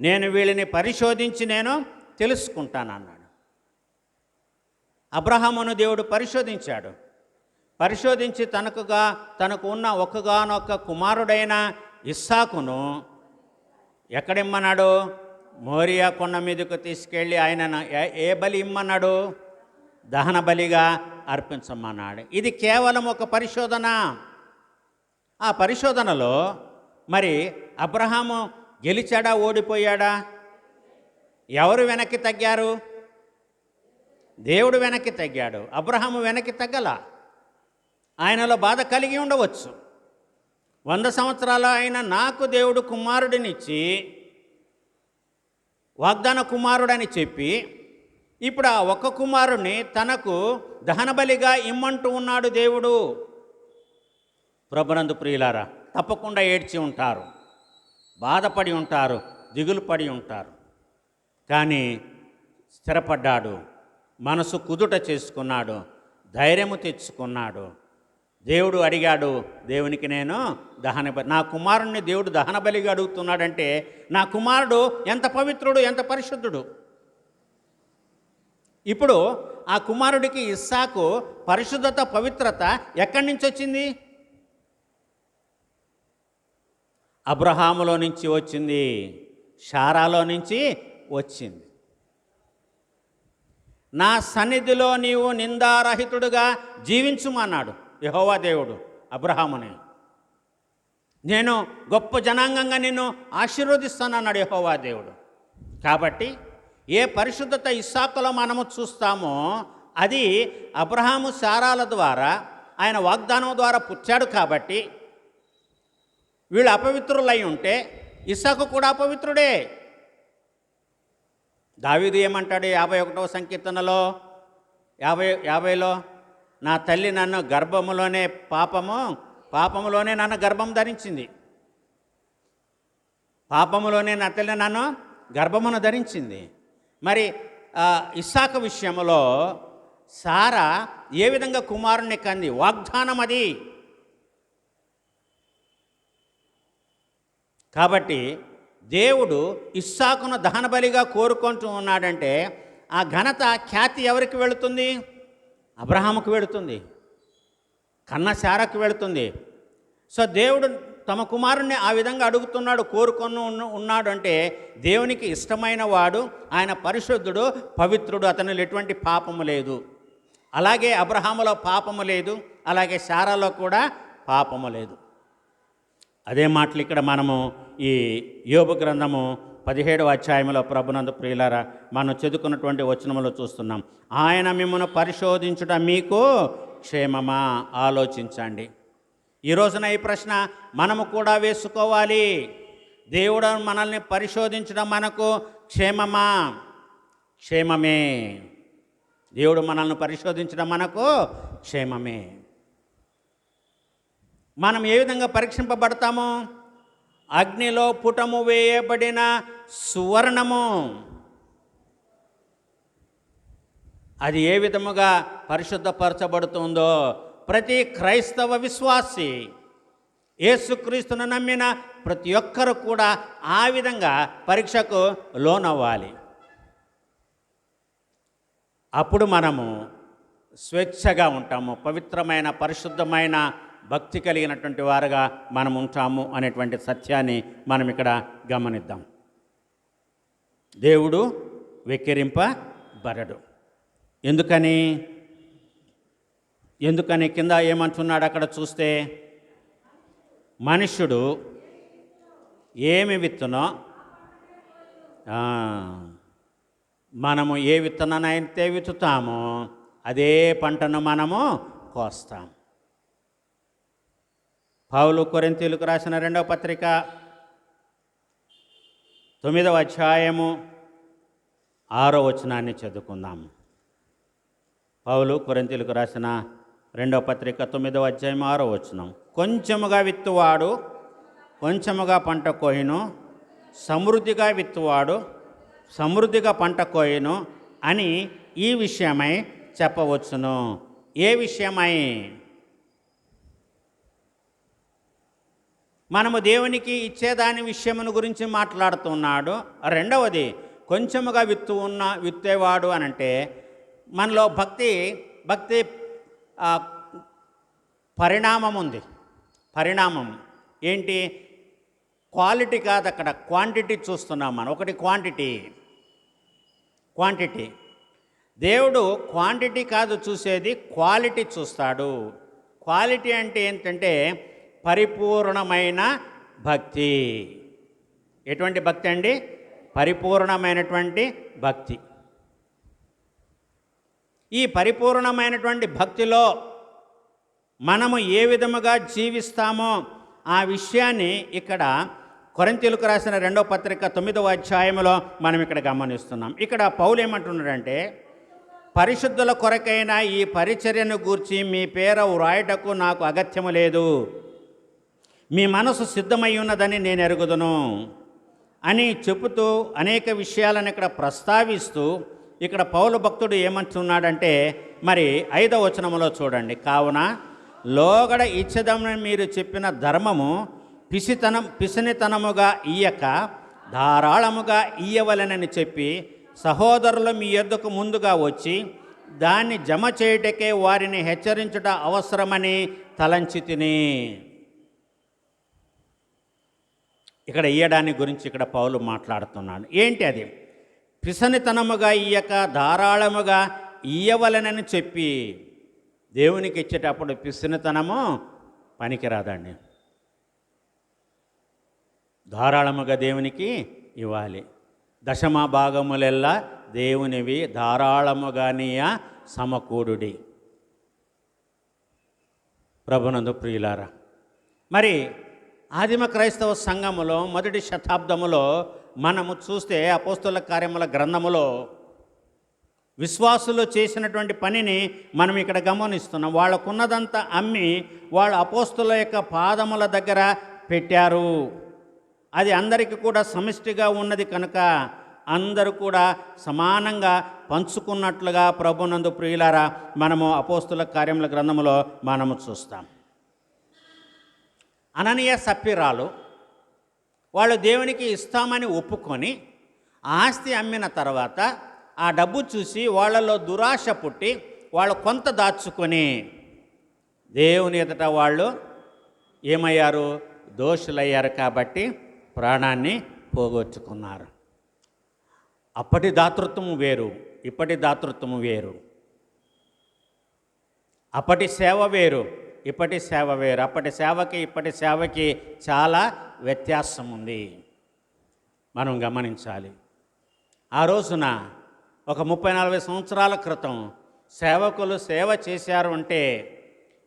నేను వీళ్ళని పరిశోధించి నేను తెలుసుకుంటానన్నాడు. అబ్రహామును దేవుడు పరిశోధించాడు. పరిశోధించి తనకు ఉన్న ఒక్కగానొక్క కుమారుడైన ఇస్సాకును ఎక్కడిమ్మన్నాడు? మోరియా కొండ మీదకు తీసుకెళ్ళి ఆయన ఏ బలి ఇమ్మన్నాడు? దహన బలిగా అర్పించమన్నాడు. ఇది కేవలం ఒక పరిశోధన. ఆ పరిశోధనలో మరి అబ్రహాము గెలిచాడా, ఓడిపోయాడా? ఎవరు వెనక్కి తగ్గారు? దేవుడు వెనక్కి తగ్గాడు. అబ్రహాము వెనక్కి తగ్గల. ఆయనలో బాధ కలిగి ఉండవచ్చు. 100 సంవత్సరాలు ఆయన నాకు దేవుడు కుమారుడినిచ్చి వాగ్దాన కుమారుడని చెప్పి ఇప్పుడు ఆ ఒక్క కుమారుడిని తనకు దహనబలిగా ఇమ్మంటూ ఉన్నాడు దేవుడు. ప్రభునందు ప్రియులారా, తప్పకుండా ఏడ్చి ఉంటారు, బాధపడి ఉంటారు, దిగులు పడి ఉంటారు. కానీ స్థిరపడ్డాడు, మనసు కుదుట చేసుకున్నాడు, ధైర్యము తెచ్చుకున్నాడు. దేవుడు అడిగాడు, దేవునికి నేను నా కుమారుణ్ణి దేవుడు దహనబలిగా అడుగుతున్నాడంటే నా కుమారుడు ఎంత పవిత్రుడు, ఎంత పరిశుద్ధుడు. ఇప్పుడు ఆ కుమారుడికి ఇస్సాకు పరిశుద్ధత, పవిత్రత ఎక్కడి నుంచి వచ్చింది? అబ్రహాములో నుంచి వచ్చింది, శారాలో నుంచి వచ్చింది. నా సన్నిధిలో నీవు నిందారహితుడుగా జీవించుమన్నాడు యెహోవా దేవుడు అబ్రహాముని. నేను గొప్ప జనాంగంగా నిన్ను ఆశీర్వదిస్తానన్నాడు యెహోవా దేవుడు. కాబట్టి ఏ పరిశుద్ధత ఇస్సాకులో మనము చూస్తామో అది అబ్రహాము శారాల ద్వారా, ఆయన వాగ్దానం ద్వారా పుట్టాడు. కాబట్టి వీళ్ళు అపవిత్రులై ఉంటే ఇస్సాకు కూడా అపవిత్రుడే. దావీదు ఏమంటాడు 51వ సంకీర్తనలో 50లో నా తల్లి నన్ను గర్భములోనే పాపములోనే నన్ను గర్భం ధరించింది. పాపములోనే నా తల్లి నన్ను గర్భమును ధరించింది. మరి ఇస్సాకు విషయంలో సారా ఏ విధంగా కుమారుణ్ణి కంది? వాగ్దానం అది. కాబట్టి దేవుడు ఇస్సాకును దహనబలిగా కోరుకుంటూ ఉన్నాడంటే ఆ ఘనత, ఖ్యాతి ఎవరికి వెళుతుంది? అబ్రహాముకు వెళుతుంది, కన్న శారకు వెళుతుంది. సో దేవుడు తమ కుమారుణ్ణి ఆ విధంగా అడుగుతున్నాడు, కోరుకొని ఉన్నాడు అంటే దేవునికి ఇష్టమైన వాడు, ఆయన పరిశుద్ధుడు, పవిత్రుడు, అతనిలో ఎటువంటి పాపము లేదు. అలాగే అబ్రహాములో పాపము లేదు, అలాగే శారాలో కూడా పాపము లేదు. అదే మాటలు ఇక్కడ మనము ఈ యోబు గ్రంథము 17వ అధ్యాయంలో ప్రభునందు ప్రియులారా మనం చదువుకున్నటువంటి వచనములో చూస్తున్నాం. ఆయన మిమ్మల్ని పరిశోధించుట మీకు క్షేమమా? ఆలోచించండి. ఈ రోజున ఈ ప్రశ్న మనము కూడా వేసుకోవాలి. దేవుడు మనల్ని పరిశోధించడం మనకు క్షేమమా? క్షేమమే. దేవుడు మనల్ని పరిశోధించడం మనకు క్షేమమే. మనం ఏ విధంగా పరీక్షింపబడతాము? అగ్నిలో పుటము వేయబడిన సువర్ణము. అది ఏ విధముగా పరిశుద్ధపరచబడుతుందో ప్రతి క్రైస్తవ విశ్వాసి, యేసుక్రీస్తును నమ్మిన ప్రతి ఒక్కరు కూడా ఆ విధంగా పరీక్షకు లోనవ్వాలి. అప్పుడు మనము స్వేచ్ఛగా ఉంటాము, పవిత్రమైన పరిశుద్ధమైన భక్తి కలిగినటువంటి వారుగా మనం ఉంటాము అనేటువంటి సత్యాన్ని మనం ఇక్కడ గమనిద్దాం. దేవుడు వెక్కిరింపబడడు. ఎందుకని కింద ఏమంటున్నాడు అక్కడ చూస్తే, మనుష్యుడు ఏమి విత్తునో మనము ఏ విత్తనాన్నైతే విత్తుతామో అదే పంటను మనము కోస్తాం. పౌలు కొరింథీయులకు రాసిన 2వ పత్రిక 9వ అధ్యాయము 6వ వచనాన్ని చదువుకుందాం. పౌలు కొరింథీయులకు రాసిన 2వ పత్రిక 9వ అధ్యాయం 6వ వచనం. కొంచెముగా విత్తువాడు కొంచెముగా పంట కోయును, సమృద్ధిగా విత్తువాడు సమృద్ధిగా పంట కోయును అని ఈ విషయమై చెప్పవచ్చును. ఏ విషయమై? మనము దేవునికి ఇచ్చేదాని విషయమును గురించి మాట్లాడుతున్నాడు. రెండవది, కొంచెముగా విత్తేవాడు అని అంటే మనలో భక్తి పరిణామం ఉంది. పరిణామం ఏంటి? క్వాలిటీ కాదు, అక్కడ క్వాంటిటీ చూస్తున్నాం మనం. ఒకటి క్వాంటిటీ. దేవుడు క్వాంటిటీ కాదు చూసేది, క్వాలిటీ చూస్తాడు. క్వాలిటీ అంటే ఏంటంటే పరిపూర్ణమైన భక్తి. ఎటువంటి భక్తి అండి? పరిపూర్ణమైనటువంటి భక్తి. ఈ పరిపూర్ణమైనటువంటి భక్తిలో మనము ఏ విధముగా జీవిస్తామో ఆ విషయాన్ని ఇక్కడ కొరింథీయులకు రాసిన 2వ పత్రిక 9వ అధ్యాయంలో మనం ఇక్కడ గమనిస్తున్నాం. ఇక్కడ పౌలు ఏమంటున్నాడంటే, పరిశుద్ధుల కొరకైన ఈ పరిచర్యను గూర్చి మీ పేర వ్రాయటకు నాకు అగత్యము లేదు, మీ మనసు సిద్ధమై ఉన్నదని నేను ఎరుగుదును అని చెబుతూ అనేక విషయాలను ఇక్కడ ప్రస్తావిస్తూ ఇక్కడ పౌలు భక్తుడు ఏమంటున్నాడంటే, మరి 5వ వచనములో చూడండి. కావున లోగడ ఇచ్చదమని మీరు చెప్పిన ధర్మము పిసినితనముగా ఇయ్యక ధారాళముగా ఇయ్యవలెనని చెప్పి సహోదరులు మీ యొద్దకు ముందుగా వచ్చి దాన్ని జమ చేయుటకే వారిని హెచ్చరించుట అవసరమని తలంచి తిని. ఇక్కడ ఇయ్యడాన్ని గురించి ఇక్కడ పౌలు మాట్లాడుతున్నాడు. ఏంటి అది? పిసనితనముగా ఇయ్యక ధారాళముగా ఇయ్యవలనని చెప్పి. దేవునికి ఇచ్చేటప్పుడు పిసినితనము పనికిరాదండి. ధారాళముగా దేవునికి ఇవ్వాలి. దశమ భాగములెల్లా దేవునివి, ధారాళముగానియ సమకూడుడి. ప్రభునందు ప్రియులారా, మరి ఆదిమ క్రైస్తవ సంఘములో మొదటి శతాబ్దములో మనము చూస్తే అపోస్తల కార్యముల గ్రంథములో విశ్వాసులు చేసినటువంటి పనిని మనం ఇక్కడ గమనిస్తున్నాం. వాళ్ళకున్నదంతా అమ్మి వాళ్ళ అపోస్తుల యొక్క పాదముల దగ్గర పెట్టారు. అది అందరికీ కూడా సమిష్టిగా ఉన్నది కనుక అందరూ కూడా సమానంగా పంచుకున్నట్లుగా ప్రభునందు ప్రియులారా మనము అపోస్తుల కార్యముల గ్రంథములో మనము చూస్తాం. అననీయ సప్ఫీరాలు వాళ్ళు దేవునికి ఇస్తామని ఒప్పుకొని ఆస్తి అమ్మిన తర్వాత ఆ డబ్బు చూసి వాళ్ళలో దురాశ పుట్టి వాళ్ళు కొంత దాచుకొని దేవుని ఎదుట వాళ్ళు ఏమయ్యారు? దోషులయ్యారు. కాబట్టి ప్రాణాన్ని పోగొట్టుకున్నారు. అప్పటి దాతృత్వము వేరు, ఇప్పటి దాతృత్వము వేరు. అప్పటి సేవ వేరు, ఇప్పటి సేవ వేరు. అప్పటి సేవకి ఇప్పటి సేవకి చాలా వ్యత్యాసం ఉంది, మనం గమనించాలి. ఆ రోజున ఒక 30-40 సంవత్సరాల క్రితం సేవకులు సేవ చేశారు అంటే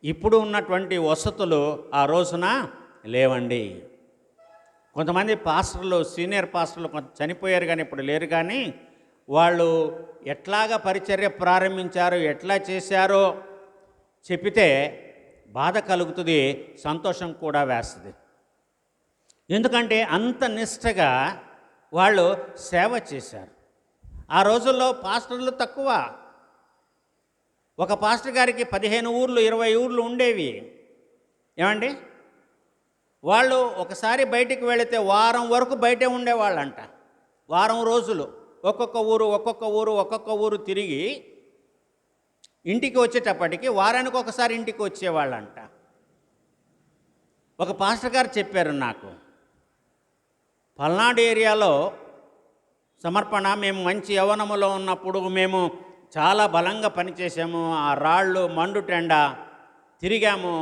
ఇప్పుడు ఉన్నటువంటి వసతులు ఆ రోజున లేవండి. కొంతమంది పాస్టర్లు, సీనియర్ పాస్టర్లు కొంత చనిపోయారు కానీ ఇప్పుడు లేరు. కానీ వాళ్ళు ఎట్లాగా పరిచర్య ప్రారంభించారు, ఎట్లా చేశారో చెప్పితే బాధ కలుగుతుంది, సంతోషం కూడా వేస్తుంది. ఎందుకంటే అంత నిష్టగా వాళ్ళు సేవ చేశారు. ఆ రోజుల్లో పాస్టర్లు తక్కువ. ఒక పాస్టర్ గారికి 15 ఊర్లు 20 ఊర్లు ఉండేవి. ఏమండి, వాళ్ళు ఒకసారి బయటికి వెళితే వారం వరకు బయటే ఉండేవాళ్ళంట. వారం రోజులు ఒక్కొక్క ఊరు తిరిగి ఇంటికి వచ్చేటప్పటికి వారానికి ఒకసారి ఇంటికి వచ్చేవాళ్ళంట. ఒక పాస్టర్ గారు చెప్పారు నాకు, పల్నాడు ఏరియాలో సమర్పణ మేము మంచి యవ్వనములో ఉన్నప్పుడు మేము చాలా బలంగా పనిచేసాము. ఆ రాళ్ళు మండుటెండ తిరిగాము,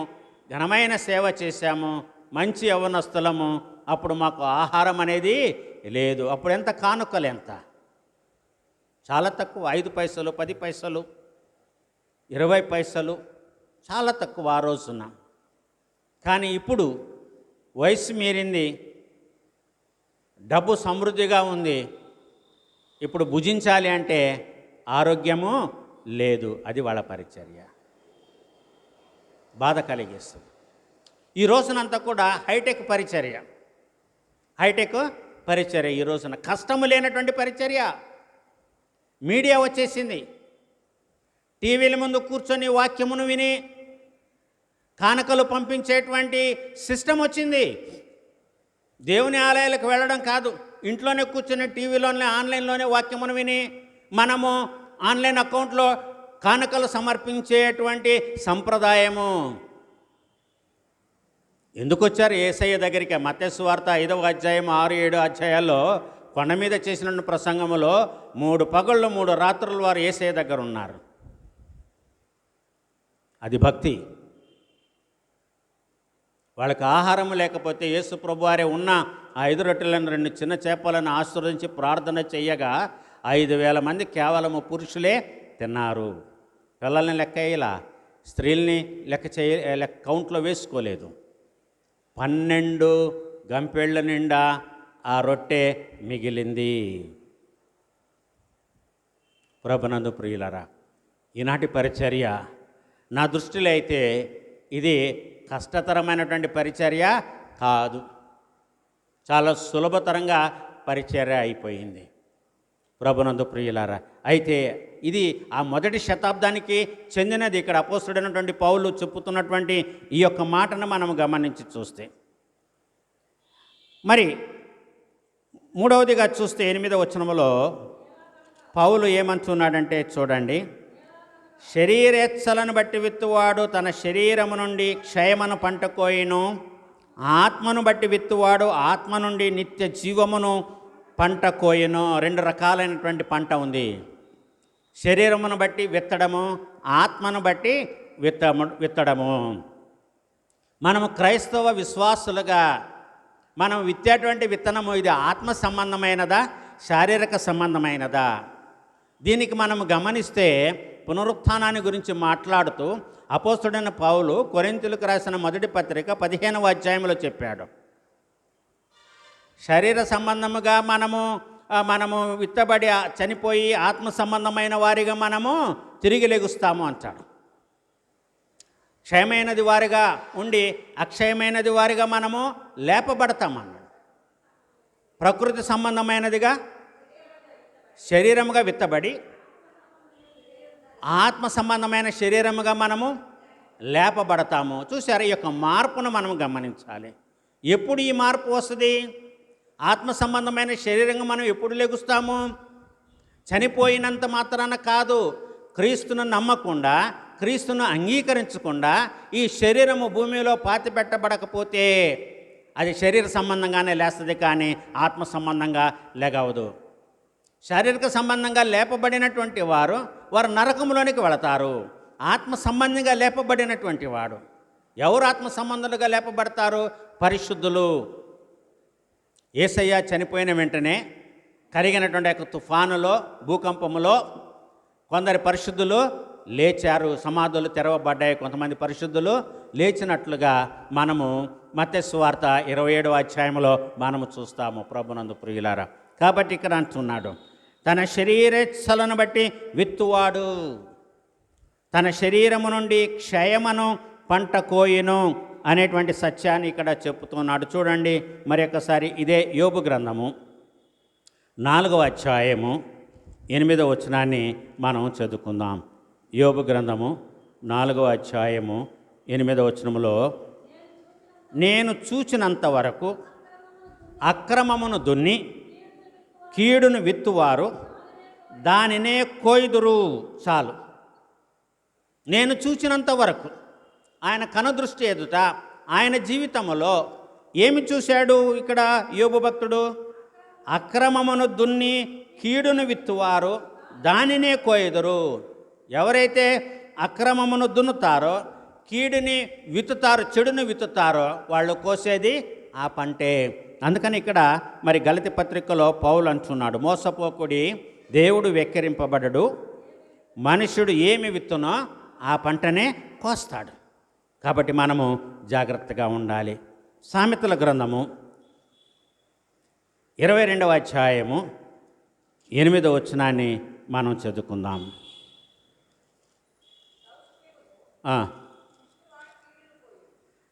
ఘనమైన సేవ చేశాము, మంచి యవ్వనస్తులము. అప్పుడు మాకు ఆహారం అనేది లేదు. అప్పుడు ఎంత కానుకలు, ఎంత చాలా తక్కువ, 5 పైసలు, 10 పైసలు, 20 పైసలు, చాలా తక్కువ ఆ రోజున. కానీ ఇప్పుడు వయసు మీరింది, డబ్బు సమృద్ధిగా ఉంది. ఇప్పుడు భుజించాలి అంటే ఆరోగ్యము లేదు. అది వాళ్ళ పరిచర్య, బాధ కలిగిస్తుంది. ఈ రోజునంతా కూడా హైటెక్ పరిచర్య ఈ రోజున కష్టము లేనటువంటి పరిచర్య. మీడియా వచ్చేసింది, టీవీల ముందు కూర్చొని వాక్యమును విని కానుకలు పంపించేటువంటి సిస్టమ్ వచ్చింది. దేవుని ఆలయాలకు వెళ్ళడం కాదు, ఇంట్లోనే కూర్చొని టీవీలోనే ఆన్లైన్లోనే వాక్యమును విని మనము ఆన్లైన్ అకౌంట్లో కానుకలు సమర్పించేటువంటి సంప్రదాయము. ఎందుకు వచ్చారు యేసయ్య దగ్గరికి? మత్తయి సువార్త 5వ అధ్యాయం 6-7 అధ్యాయాల్లో కొండ మీద చేసిన ప్రసంగములో 3 పగళ్ళు 3 రాత్రులు వారు యేసయ్య దగ్గర ఉన్నారు. అది భక్తి. వాళ్ళకి ఆహారం లేకపోతే యేసు ప్రభువారే ఉన్న 5 రొట్టెలను 2 చిన్న చేపలను ఆశీర్వదించి ప్రార్థన చేయగా 5,000 మంది కేవలము పురుషులే తిన్నారు. పిల్లల్ని లెక్క వేయలా, స్త్రీల్ని లెక్క కౌంట్లో వేసుకోలేదు. 12 గంపెళ్ళ నిండా ఆ రొట్టె మిగిలింది. ప్రభునందు ప్రియులరా, ఈనాటి పరిచర్య నా దృష్టిలో అయితే ఇది కష్టతరమైనటువంటి పరిచర్య కాదు, చాలా సులభతరంగా పరిచర్య అయిపోయింది. ప్రభునందు ప్రియులారా, అయితే ఇది ఆ మొదటి శతాబ్దానికి చెందినది. ఇక్కడ అపోస్తుడైనటువంటి పౌలు చెప్పుతున్నటువంటి ఈ యొక్క మాటను మనం గమనించి చూస్తే, మరి మూడవదిగా చూస్తే 8వ వచనములో పౌలు ఏమంటున్నాడంటే చూడండి, శరీరేచ్ఛలను బట్టి విత్తువాడు తన శరీరము నుండి క్షయమను పంట కోయును, ఆత్మను బట్టి విత్తువాడు ఆత్మ నుండి నిత్య జీవమును పంట కోయును. 2 రకాలైనటువంటి పంట ఉంది. శరీరమును బట్టి విత్తడము, ఆత్మను బట్టి విత్తడము. మనము క్రైస్తవ విశ్వాసులుగా మనం విత్తేటువంటి విత్తనము ఇది ఆత్మ సంబంధమైనదా, శారీరక సంబంధమైనదా? దీనికి మనము గమనిస్తే పునరుత్థానాన్ని గురించి మాట్లాడుతూ అపోస్తుడైన పౌలు కొరింథీయులకు రాసిన మొదటి పత్రిక 15వ అధ్యాయంలో చెప్పాడు, శరీర సంబంధముగా మనము మనము విత్తబడి చనిపోయి ఆత్మ సంబంధమైన వారిగా మనము తిరిగి లెగుస్తాము అంటాడు. క్షయమైనది వారిగా ఉండి అక్షయమైనది వారిగా మనము లేపబడతామన్నాడు. ప్రకృతి సంబంధమైనదిగా శరీరముగా విత్తబడి ఆత్మ సంబంధమైన శరీరముగా మనము లేపబడతాము. చూసారా, ఈ యొక్క మార్పును మనం గమనించాలి. ఎప్పుడు ఈ మార్పు వస్తుంది? ఆత్మ సంబంధమైన శరీరంగా మనం ఎప్పుడు లెగుస్తాము? చనిపోయినంత మాత్రాన కాదు. క్రీస్తును నమ్మకుండా, క్రీస్తును అంగీకరించకుండా ఈ శరీరము భూమిలో పాతిపెట్టబడకపోతే అది శరీర సంబంధంగానే లేస్తుంది, కానీ ఆత్మ సంబంధంగా లేగవదు. శారీరక సంబంధంగా లేపబడినటువంటి వారు నరకంలోనికి వెళతారు. ఆత్మ సంబంధంగా లేపబడినటువంటి వాడు ఎవరు ఆత్మ సంబంధులుగా లేపబడతారు? పరిశుద్ధులు. యేసయ్య చనిపోయిన వెంటనే కరిగినటువంటి యొక్క తుఫానులో, భూకంపములో కొందరు పరిశుద్ధులు లేచారు, సమాధులు తెరవబడ్డాయి, కొంతమంది పరిశుద్ధులు లేచినట్లుగా మనము మత్తయి సువార్త 27వ అధ్యాయంలో మనము చూస్తాము. ప్రభునందు ప్రియులారా, కాబట్టి ఇక్కడ అంటున్నాడు, తన శరీరేచ్ఛలను బట్టి విత్తువాడు తన శరీరము నుండి క్షయమును పంట కోయును అనేటువంటి సత్యాన్ని ఇక్కడ చెప్తున్నాడు. చూడండి మరి ఒకసారి, ఇదే యోబు గ్రంథము 4వ అధ్యాయము 8వ వచనాన్ని మనం చదువుకుందాం. యోబు గ్రంథము 4వ అధ్యాయము 8వ వచనములో, నేను చూచినంత వరకు అక్రమమును దున్ని కీడును విత్తువారు దానినే కోయుదురు. చాలు. నేను చూచినంత వరకు ఆయన కనుదృష్టి ఎదుట ఆయన జీవితంలో ఏమి చూశాడు? ఇక్కడ యోబు భక్తుడు అక్రమమును దున్ని కీడును విత్తువారు దానినే కోయుదురు. ఎవరైతే అక్రమమును దున్నుతారో, కీడుని విత్తుతారో, చెడును విత్తుతారో వాళ్ళు కోసేది ఆ పంటే. అందుకని ఇక్కడ మరి గలతీ పత్రికలో పౌలు అంటున్నాడు, మోసపోకుడి, దేవుడు వెక్కిరింపబడడు, మనుష్యుడు ఏమి విత్తునో ఆ పంటనే కోస్తాడు. కాబట్టి మనము జాగ్రత్తగా ఉండాలి. సామెతల గ్రంథము 22వ అధ్యాయము 8వ వచనాన్ని మనం చదువుకుందాం.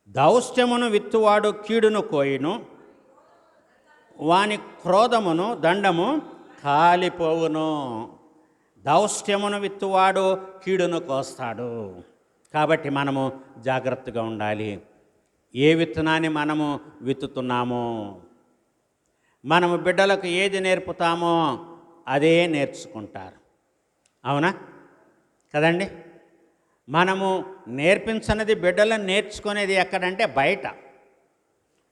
దౌష్ట్యమును విత్తువాడు కీడును కోయును, వాని క్రోధమును దండము కాలిపోవును. దౌష్ట్యమును విత్తువాడు కీడును కోస్తాడు. కాబట్టి మనము జాగ్రత్తగా ఉండాలి. ఏ విత్తనాన్ని మనము విత్తుతున్నామో, మనము బిడ్డలకు ఏది నేర్పుతామో అదే నేర్చుకుంటారు. అవునా కదండి? మనము నేర్పించనిది బిడ్డలను నేర్చుకునేది ఎక్కడంటే బయట.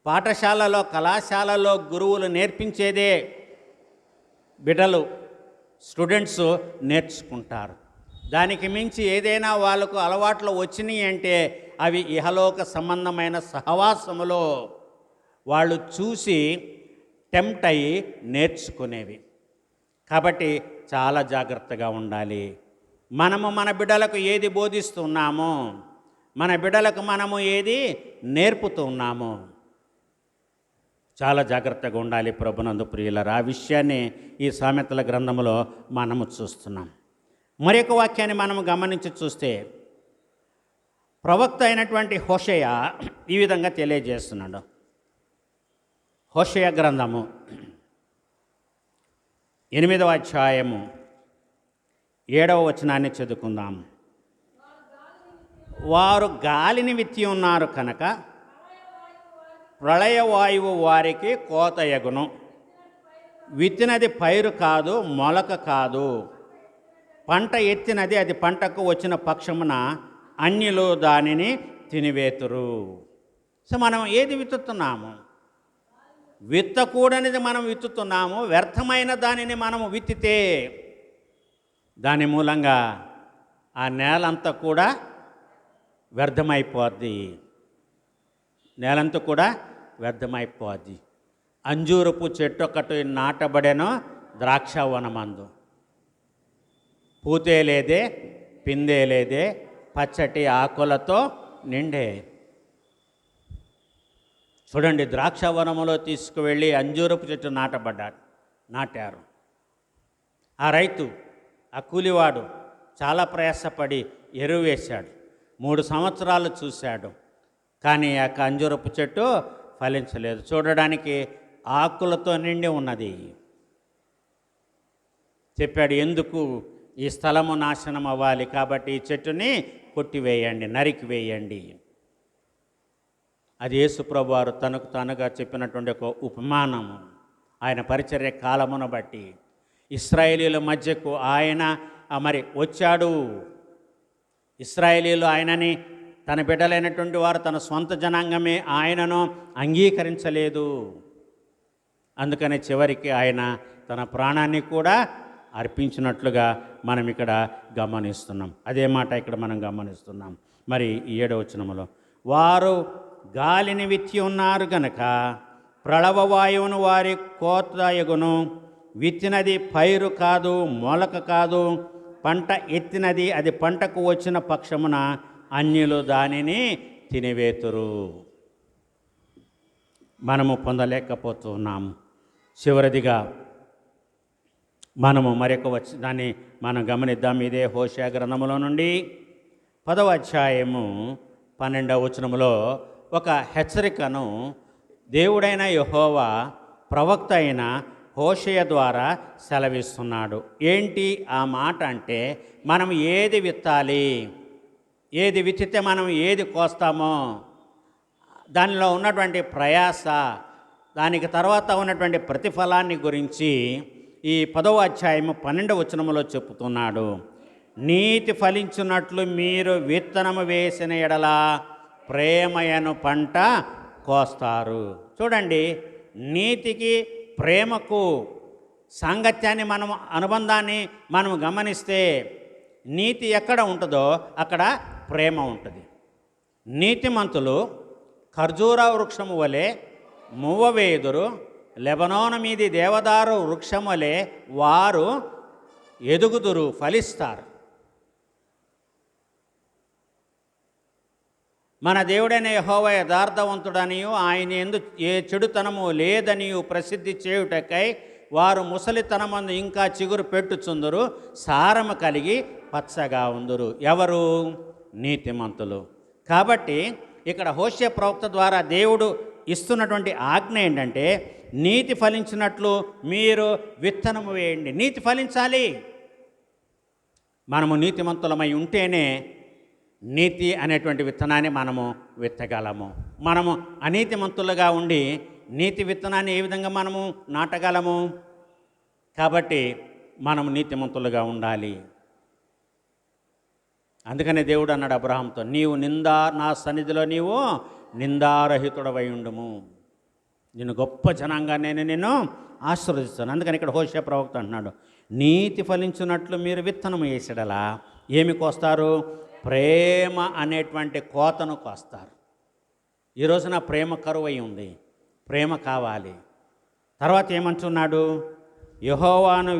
పాఠశాలలో, కళాశాలలో గురువులు నేర్పించేదే బిడ్డలు, స్టూడెంట్స్ నేర్చుకుంటారు. దానికి మించి ఏదైనా వాళ్ళకు అలవాట్లు వచ్చినాయి అంటే అవి ఇహలోక సంబంధమైన సహవాసములో వాళ్ళు చూసి టెంప్ట్ అయ్యి నేర్చుకునేవి. కాబట్టి చాలా జాగ్రత్తగా ఉండాలి. మనము మన బిడ్డలకు ఏది బోధిస్తున్నామో, మన బిడ్డలకు మనము ఏది నేర్పుతున్నామో చాలా జాగ్రత్తగా ఉండాలి. ప్రభునందు ప్రియులారా, ఆ విషయాన్ని ఈ సామెతల గ్రంథంలో మనము చూస్తున్నాం. మరొక వాక్యాన్ని మనము గమనించి చూస్తే, ప్రవక్త అయినటువంటి హోషేయ ఈ విధంగా తెలియజేస్తున్నాడు. హోషేయ గ్రంథము 8వ అధ్యాయము 7వ వచనాన్ని చదువుకుందాం. వారు గాలిని విత్తి ఉన్నారు కనుక ప్రళయవాయువు వారికి కోతయగును. విత్తినది పైరు కాదు, మొలక కాదు. పంట ఎత్తినది అది పంటకు వచ్చిన పక్షమున అన్యులు దానిని తినివేతురు. సో మనం ఏది విత్తుతున్నాము? విత్తకూడనిది మనం విత్తుతున్నాము. వ్యర్థమైన దానిని మనము విత్తితే దాని మూలంగా ఆ నేలంతా కూడా వ్యర్థమైపోద్ది. నేలంతా కూడా వ్యర్థమైపోద్ది. అంజూరపు చెట్టు ఒకటి నాటబడెనో ద్రాక్షవనమందు, పూతే లేదే, పిందే లేదే, పచ్చటి ఆకులతో నిండే. చూడండి, ద్రాక్షవనములో తీసుకువెళ్ళి అంజూరపు చెట్టు నాటబడ్డాడు. నాటారు. ఆ రైతు, ఆ కూలివాడు చాలా ప్రయాసపడి ఎరువు వేశాడు. 3 సంవత్సరాలు చూశాడు, కానీ ఆ అంజూరపు చెట్టు ఫలించలేదు. చూడడానికి ఆకులతో నిండి ఉన్నది. చెప్పాడు, ఎందుకు ఈ స్థలము నాశనం అవ్వాలి, కాబట్టి ఈ చెట్టుని కొట్టివేయండి, నరికివేయండి. అది యేసు ప్రభువారు తనకు తానుగా చెప్పినటువంటి ఒక ఉపమానము. ఆయన పరిచర్య కాలమును బట్టి ఇశ్రాయేలీల మధ్యకు ఆయన మరి వచ్చాడు. ఇశ్రాయేలీలు ఆయనని తన బిడ్డలైనటువంటి వారు, తన సొంత జనాంగమే ఆయనను అంగీకరించలేదు. అందుకని చివరికి ఆయన తన ప్రాణాన్ని కూడా అర్పించినట్లుగా మనం ఇక్కడ గమనిస్తున్నాం. అదే మాట ఇక్కడ మనం గమనిస్తున్నాం. మరి 7వ వచనములో, వారు గాలిని విత్తి ఉన్నారు గనక ప్రళవవాయువును వారి కోతయగును. విత్తినది పైరు కాదు, మొలక కాదు, పంట ఎత్తినది అది పంటకు వచ్చిన పక్షమున అన్యులు దానిని తినివేతురు. మనము పొందలేకపోతున్నాము. చివరిదిగా మనము మరొక దాన్ని మనం గమనిద్దాం. ఇదే హోషేయ గ్రంథములో నుండి 10వ అధ్యాయము 12వ వచనములో ఒక హెచ్చరికను దేవుడైన యెహోవా ప్రవక్త అయిన హోషేయ ద్వారా సెలవిస్తున్నాడు. ఏంటి ఆ మాట అంటే, మనం ఏది విత్తాలి, ఏది విత్తితే మనం ఏది కోస్తామో దానిలో ఉన్నటువంటి ప్రయాస, దానికి తర్వాత ఉన్నటువంటి ప్రతిఫలాన్ని గురించి ఈ 10వ అధ్యాయము 12వ వచనములో చెప్పుతున్నాడు. నీతి ఫలించున్నట్లు మీరు విత్తనము వేసిన ఎడల ప్రేమయను పంట కోస్తారు. చూడండి, నీతికి ప్రేమకు సాంగత్యాన్ని మనం, అనుబంధాన్ని మనం గమనిస్తే, నీతి ఎక్కడ ఉంటుందో అక్కడ ప్రేమ ఉంటుంది. నీతిమంతులు ఖర్జూర వృక్షము వలె మువ్వవేదురు, లెబనోను మీది దేవదారు వృక్షము వలె వారు ఎదుగుదురు, ఫలిస్తారు. మన దేవుడైన యెహోవా యథార్థవంతుడనియు ఆయన యందు ఏ చెడుతనము లేదనియు ప్రసిద్ధి చేయుటకై వారు ముసలితనమందు ఇంకా చిగురు పెట్టుచుందురు, సారము కలిగి పచ్చగా ఉందురు. ఎవరు? నీతిమంతులు. కాబట్టి ఇక్కడ హోషేయ ప్రవక్త ద్వారా దేవుడు ఇస్తున్నటువంటి ఆజ్ఞ ఏంటంటే, నీతి ఫలించినట్లు మీరు విత్తనము వేయండి. నీతి ఫలించాలి. మనము నీతిమంతులమై ఉంటేనే నీతి అనేటువంటి విత్తనాన్ని మనము విత్తగలము. మనము అనీతిమంతులుగా ఉండి నీతి విత్తనాన్ని ఏ విధంగా మనము నాటగలము? కాబట్టి మనము నీతిమంతులుగా ఉండాలి. అందుకనే దేవుడు అన్నాడు అబ్రహాంతో, నీవు నా సన్నిధిలో నీవు నిందారహితుడవై ఉండుము, నేను గొప్ప జనాంగాన్ని నిన్ను ఆశీర్వదిస్తాను. అందుకని ఇక్కడ హోషేయ ప్రవక్త అంటున్నాడు, నీతి ఫలించినట్లు మీరు విత్తనం వేసేడలా ఏమి కోస్తారు? ప్రేమ అనేటువంటి కోతను కోస్తారు. ఈ రోజున ప్రేమ కరువై ఉంది, ప్రేమ కావాలి. తర్వాత ఏమంటున్నాడు? యెహోవాను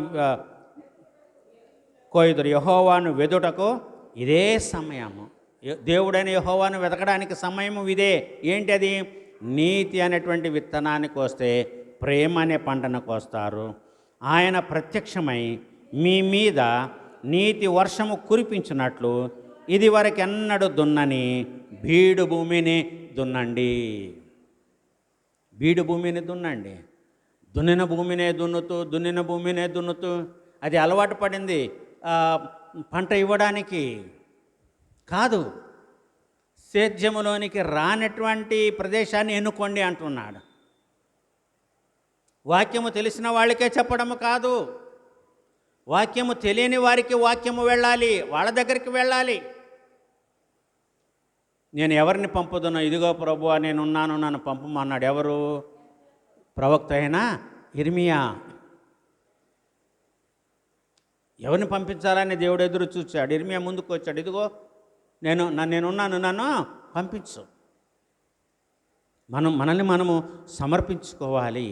కోయుదురు, యెహోవాను వెదుటకు ఇదే సమయము. దేవుడైన యెహోవాను వెతకడానికి సమయము ఇదే. ఏంటి అది? నీతి అనేటువంటి విత్తనాన్ని కోస్తే ప్రేమ అనే పంటను కోస్తారు. ఆయన ప్రత్యక్షమై మీ మీద నీతి వర్షము కురిపించినట్లు ఇది వరకెన్నడు దున్నని బీడు భూమిని దున్నండి. బీడు భూమిని దున్నండి. దున్నిన భూమినే దున్నుతూ అది అలవాటు పడింది పంట ఇవ్వడానికి కాదు. సేద్యములోనికి రానటువంటి ప్రదేశాన్ని ఎన్నుకోండి అంటున్నాడు. వాక్యము తెలిసిన వాళ్ళకే చెప్పడము కాదు, వాక్యము తెలియని వారికి వాక్యము వెళ్ళాలి, వాళ్ళ దగ్గరికి వెళ్ళాలి. నేను ఎవరిని పంపుదునో, ఇదిగో ప్రభువా నేనున్నాను, నన్ను పంపమన్నాడు. ఎవరు? ప్రవక్త అయిన ఇర్మియా. ఎవరిని పంపించాలని దేవుడు ఎదురు చూచాడు. ఇర్మియా ముందుకు వచ్చాడు, ఇదిగో నేనున్నాను, నన్ను పంపించు. మనల్ని మనము సమర్పించుకోవాలి.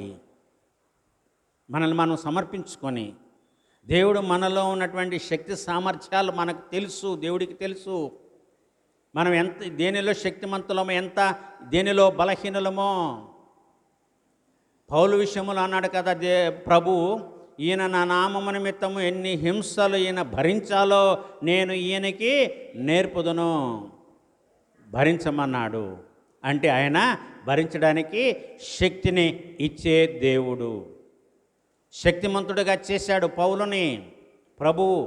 మనల్ని మనం సమర్పించుకొని, దేవుడు మనలో ఉన్నటువంటి శక్తి సామర్థ్యాలు మనకు తెలుసు, దేవుడికి తెలుసు. మనం దేనిలో శక్తిమంతులమో, దేనిలో బలహీనులమో. పౌలు విషయములు అన్నాడు కదా ప్రభువు, ఈయన నా నామము నిమిత్తము ఎన్ని హింసలు ఈయన భరించాలో నేను ఈయనకి నేర్పుదును. భరించమన్నాడు అంటే ఆయన భరించడానికి శక్తిని ఇచ్చే దేవుడు. శక్తిమంతుడిగా చేశాడు పౌలుని ప్రభువు.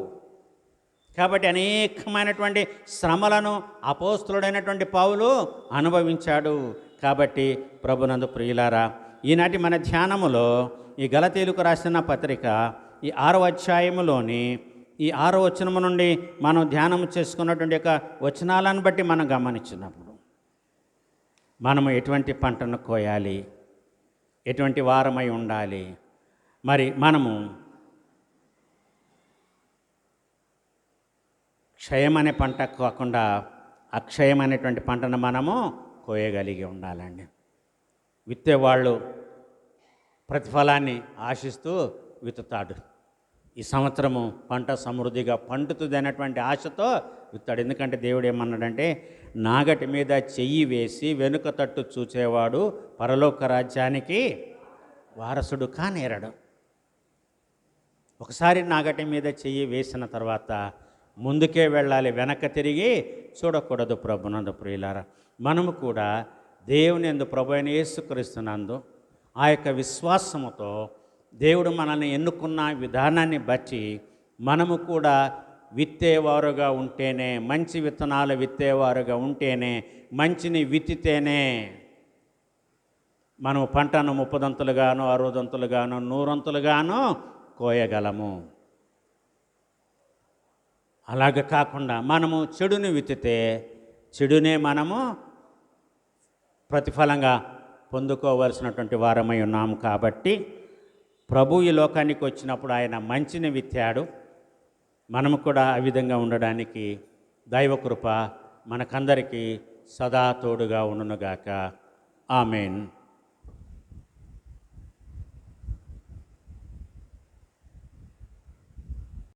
కాబట్టి అనేకమైనటువంటి శ్రమలను అపోస్తులుడైనటువంటి పౌలు అనుభవించాడు. కాబట్టి ప్రభునందు ప్రియులారా, ఈనాటి మన ధ్యానములో ఈ గలతీయులకు రాసిన పత్రిక ఈ 6వ అధ్యాయములోని ఈ 6వ వచనము నుండి మనం ధ్యానం చేసుకున్నటువంటి యొక్క వచనాలను బట్టి మనం గమనించినప్పుడు మనము ఎటువంటి పంటను కోయాలి, ఎటువంటి వారమై ఉండాలి, మరి మనము క్షయం అనే పంట కాకుండా అక్షయమైనటువంటి పంటను మనము కోయగలిగి ఉండాలండి. విత్తేవాళ్ళు ప్రతిఫలాన్ని ఆశిస్తూ విత్తుతాడు. ఈ సంవత్సరము పంట సమృద్ధిగా పండుతుంది అనేటువంటి ఆశతో విత్తాడు. ఎందుకంటే దేవుడు ఏమన్నాడంటే, నాగటి మీద చెయ్యి వేసి వెనుక తట్టు చూచేవాడు పరలోక రాజ్యానికి వారసుడు కానేరడు. ఒకసారి నాగటి మీద చెయ్యి వేసిన తర్వాత ముందుకే వెళ్ళాలి, వెనక తిరిగి చూడకూడదు. ప్రభునందు ప్రియులారా, మనము కూడా దేవుని యందు ప్రభు అయిన యేసుక్రీస్తునందు ఆ యొక్క విశ్వాసముతో దేవుడు మనల్ని ఎన్నుకున్న విధానాన్ని బట్టి మనము కూడా విత్తేవారుగా ఉంటేనే, మంచి విత్తనాలు విత్తేవారుగా ఉంటేనే, మంచిని విత్తితేనే మనము పంటను 30దంతులుగాను 60దంతులుగాను 100ంతులుగాను కోయగలము. అలాగ కాకుండా మనము చెడుని విత్తితే చెడునే మనము ప్రతిఫలంగా పొందుకోవలసినటువంటి వారమై ఉన్నాము. కాబట్టి ప్రభు ఈ లోకానికి వచ్చినప్పుడు ఆయన మంచిని విత్తాడు. మనము కూడా ఆ విధంగా ఉండడానికి దైవకృప మనకందరికీ సదా తోడుగా ఉండునుగాక. ఆమేన్.